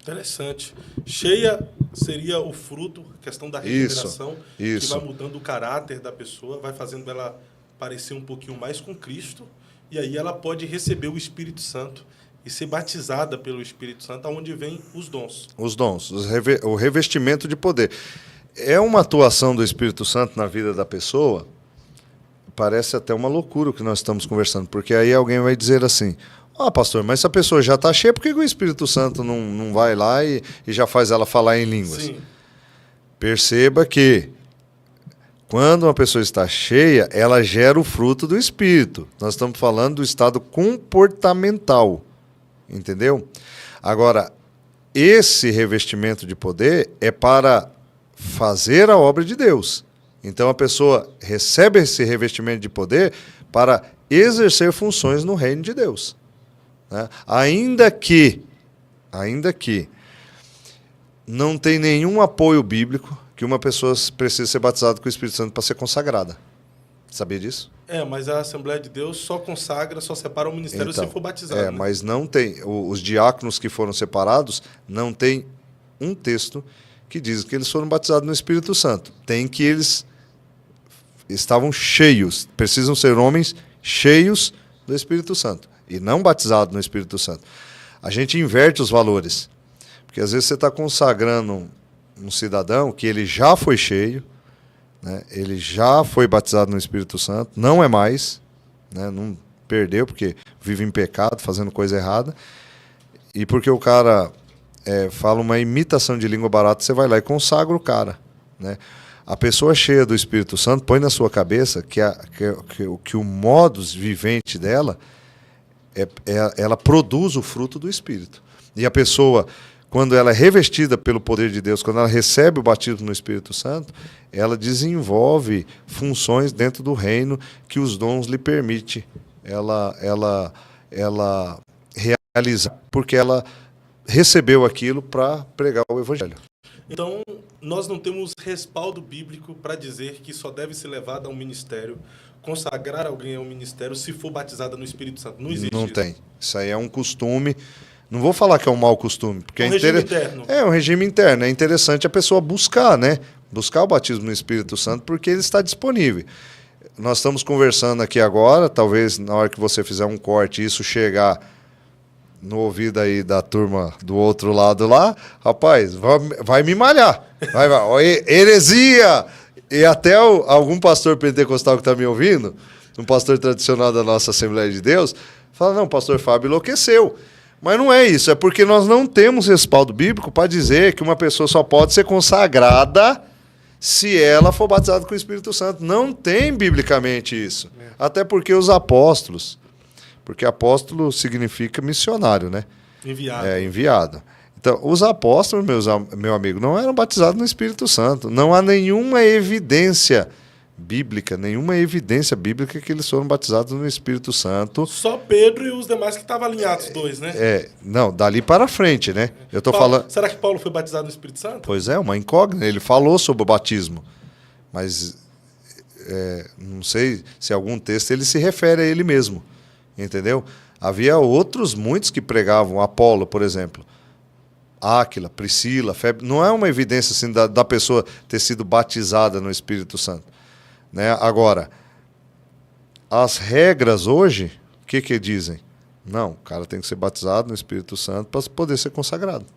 Interessante. Cheia seria o fruto, a questão da regeneração, que vai mudando o caráter da pessoa, vai fazendo ela parecer um pouquinho mais com Cristo, e aí ela pode receber o Espírito Santo e ser batizada pelo Espírito Santo, aonde vem os dons. Os dons, o revestimento de poder. É uma atuação do Espírito Santo na vida da pessoa, parece até uma loucura o que nós estamos conversando, porque aí alguém vai dizer assim: pastor, mas se a pessoa já está cheia, por que o Espírito Santo não vai lá e já faz ela falar em línguas? Sim. Perceba que quando uma pessoa está cheia, ela gera o fruto do Espírito. Nós estamos falando do estado comportamental, entendeu? Agora, esse revestimento de poder é para fazer a obra de Deus. Então a pessoa recebe esse revestimento de poder para exercer funções no reino de Deus. Né? Ainda que não tem nenhum apoio bíblico que uma pessoa precisa ser batizada com o Espírito Santo para ser consagrada. Sabia disso? Mas a Assembleia de Deus só consagra, só separa o ministério se for batizado. Né? Mas não tem. Os diáconos que foram separados, não tem um texto que diz que eles foram batizados no Espírito Santo. Tem que eles estavam cheios, precisam ser homens cheios do Espírito Santo e não batizados no Espírito Santo. A gente inverte os valores, porque às vezes você está consagrando um cidadão que ele já foi cheio, né? Ele já foi batizado no Espírito Santo, não é mais, né? Não perdeu porque vive em pecado, fazendo coisa errada, e porque o cara fala uma imitação de língua barata, você vai lá e consagra o cara, né? A pessoa cheia do Espírito Santo põe na sua cabeça que o modus vivente dela ela produz o fruto do Espírito. E a pessoa, quando ela é revestida pelo poder de Deus, quando ela recebe o batismo no Espírito Santo, ela desenvolve funções dentro do reino que os dons lhe permitem ela realizar, porque ela recebeu aquilo para pregar o Evangelho. Então, nós não temos respaldo bíblico para dizer que só deve ser levado a um ministério, consagrar alguém ao ministério se for batizada no Espírito Santo. Não existe. Não tem. Isso aí é um costume. Não vou falar que é um mau costume, porque um regime interno. É um regime interno. É interessante a pessoa buscar, né? Buscar o batismo no Espírito Santo, porque ele está disponível. Nós estamos conversando aqui agora, talvez na hora que você fizer um corte, isso chegar no ouvido aí da turma do outro lado lá, rapaz, vai me malhar. Vai. Heresia! E até algum pastor pentecostal que está me ouvindo, um pastor tradicional da nossa Assembleia de Deus, fala: não, o pastor Fábio enlouqueceu. Mas não é isso, é porque nós não temos respaldo bíblico para dizer que uma pessoa só pode ser consagrada se ela for batizada com o Espírito Santo. Não tem biblicamente isso. Até porque os apóstolos, porque apóstolo significa missionário, né? Enviado. Enviado. Então, os apóstolos, meu amigo, não eram batizados no Espírito Santo. Não há nenhuma evidência bíblica que eles foram batizados no Espírito Santo. Só Pedro e os demais que estavam alinhados, dois, né? Não, dali para frente, né? Eu tô falando. Será que Paulo foi batizado no Espírito Santo? Pois é, uma incógnita. Ele falou sobre o batismo, mas não sei se algum texto ele se refere a ele mesmo, entendeu? Havia muitos que pregavam, Apolo, por exemplo, Áquila, Priscila, Febre. Não é uma evidência assim da pessoa ter sido batizada no Espírito Santo, né? Agora, as regras hoje, o que dizem? Não, o cara tem que ser batizado no Espírito Santo para poder ser consagrado.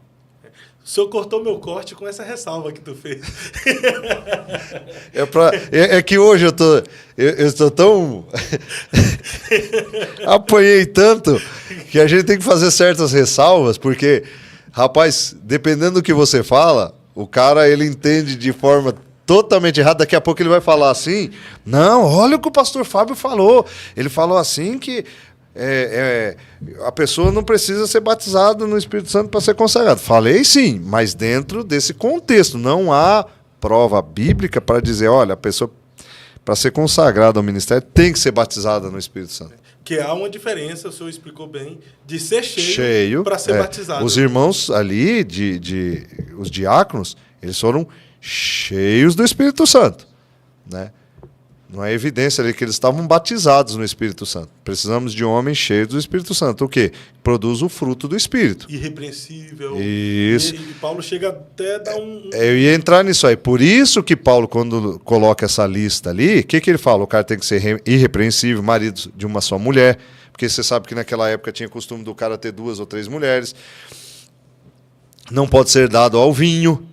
O senhor cortou meu corte com essa ressalva que tu fez. É que hoje eu estou tão... apanhei tanto que a gente tem que fazer certas ressalvas, porque, rapaz, dependendo do que você fala, o cara ele entende de forma totalmente errada. Daqui a pouco ele vai falar assim: não, olha o que o pastor Fábio falou. Ele falou assim que a pessoa não precisa ser batizada no Espírito Santo para ser consagrada. Falei sim, mas dentro desse contexto. Não há prova bíblica para dizer: olha, a pessoa, para ser consagrada ao ministério, tem que ser batizada no Espírito Santo. Que há uma diferença, o senhor explicou bem, de ser cheio para ser batizado. Os irmãos ali, os diáconos, eles foram cheios do Espírito Santo, né? Não é evidência ali que eles estavam batizados no Espírito Santo. Precisamos de homens cheios do Espírito Santo. O quê? Produz o fruto do Espírito. Irrepreensível. Isso. E Paulo chega até a dar um... Eu ia entrar nisso aí. Por isso que Paulo, quando coloca essa lista ali, o que ele fala? O cara tem que ser irrepreensível, marido de uma só mulher. Porque você sabe que naquela época tinha costume do cara ter 2 ou 3 mulheres. Não pode ser dado ao vinho.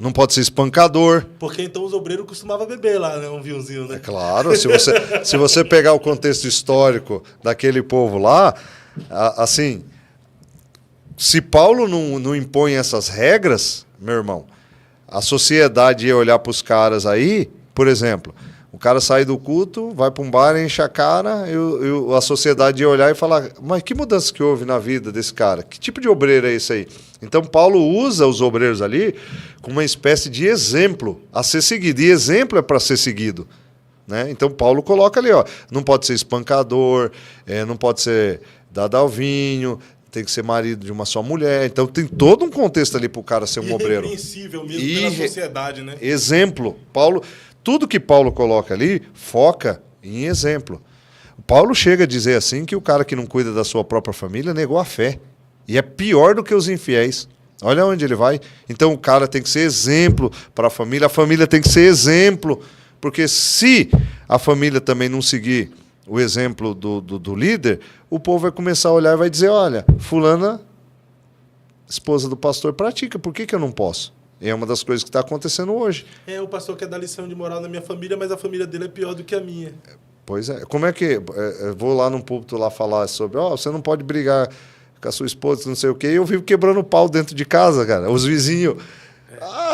Não pode ser espancador. Porque então os obreiros costumavam beber lá, né? Um vinhozinho, né? É claro, se você pegar o contexto histórico daquele povo lá, assim, se Paulo não impõe essas regras, meu irmão, a sociedade ia olhar para os caras aí, por exemplo, o cara sai do culto, vai para um bar, enche a cara, a sociedade ia olhar e falar, mas que mudança que houve na vida desse cara? Que tipo de obreiro é esse aí? Então Paulo usa os obreiros ali como uma espécie de exemplo a ser seguido. E exemplo é para ser seguido. Né? Então Paulo coloca ali, ó, não pode ser espancador, não pode ser dado ao vinho, tem que ser marido de uma só mulher. Então tem todo um contexto ali para o cara ser um obreiro. Irrepreensível mesmo pela sociedade, né? Exemplo. Tudo que Paulo coloca ali foca em exemplo. Paulo chega a dizer assim que o cara que não cuida da sua própria família negou a fé. E é pior do que os infiéis. Olha onde ele vai. Então o cara tem que ser exemplo para a família tem que ser exemplo. Porque se a família também não seguir o exemplo do líder, o povo vai começar a olhar e vai dizer, olha, fulana, esposa do pastor, pratica, por que eu não posso? É uma das coisas que está acontecendo hoje. O pastor quer dar lição de moral na minha família, mas a família dele é pior do que a minha. Pois é. Como é que... vou lá num púlpito lá falar sobre, você não pode brigar com a sua esposa, não sei o quê, e eu vivo quebrando pau dentro de casa, cara. Os vizinhos...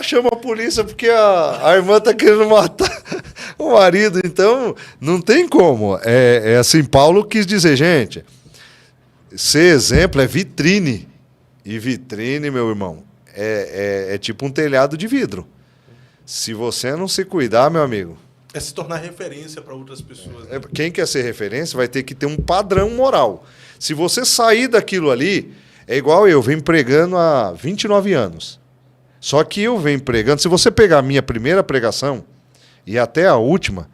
chama a polícia porque a irmã está querendo matar o marido. Então, não tem como. É assim, Paulo quis dizer, gente, ser exemplo é vitrine. E vitrine, meu irmão, é tipo um telhado de vidro. Se você não se cuidar, meu amigo... É se tornar referência para outras pessoas. Né? Quem quer ser referência vai ter que ter um padrão moral. Se você sair daquilo ali, é igual eu venho pregando há 29 anos. Só que eu venho pregando... Se você pegar a minha primeira pregação e até a última,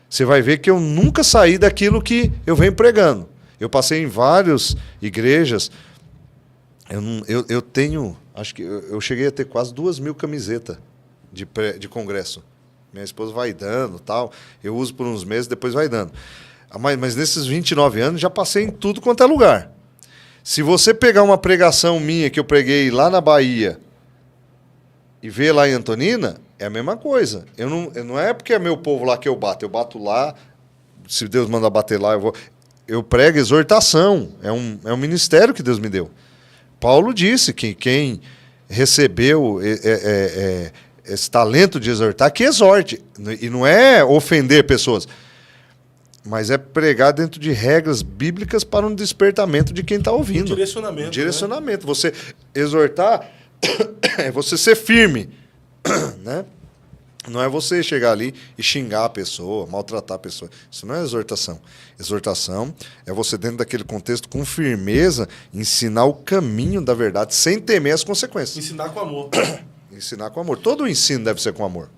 você vai ver que eu nunca saí daquilo que eu venho pregando. Eu passei em várias igrejas... Eu tenho, acho que eu cheguei a ter quase 2.000 camisetas de congresso. Minha esposa vai dando, tal. Eu uso por uns meses, depois vai dando. Mas nesses 29 anos já passei em tudo quanto é lugar. Se você pegar uma pregação minha que eu preguei lá na Bahia e ver lá em Antonina, é a mesma coisa. Não é porque é meu povo lá que eu bato lá. Se Deus mandar bater lá, eu prego exortação. É um ministério que Deus me deu. Paulo disse que quem recebeu esse talento de exortar, que exorte. E não é ofender pessoas, mas é pregar dentro de regras bíblicas para um despertamento de quem está ouvindo. Um direcionamento. Direcionamento. Né? Você exortar é você ser firme. Né? Não é você chegar ali e xingar a pessoa, maltratar a pessoa. Isso não é exortação. Exortação é você, dentro daquele contexto, com firmeza, ensinar o caminho da verdade, sem temer as consequências. Ensinar com amor. Ensinar com amor. Todo o ensino deve ser com amor.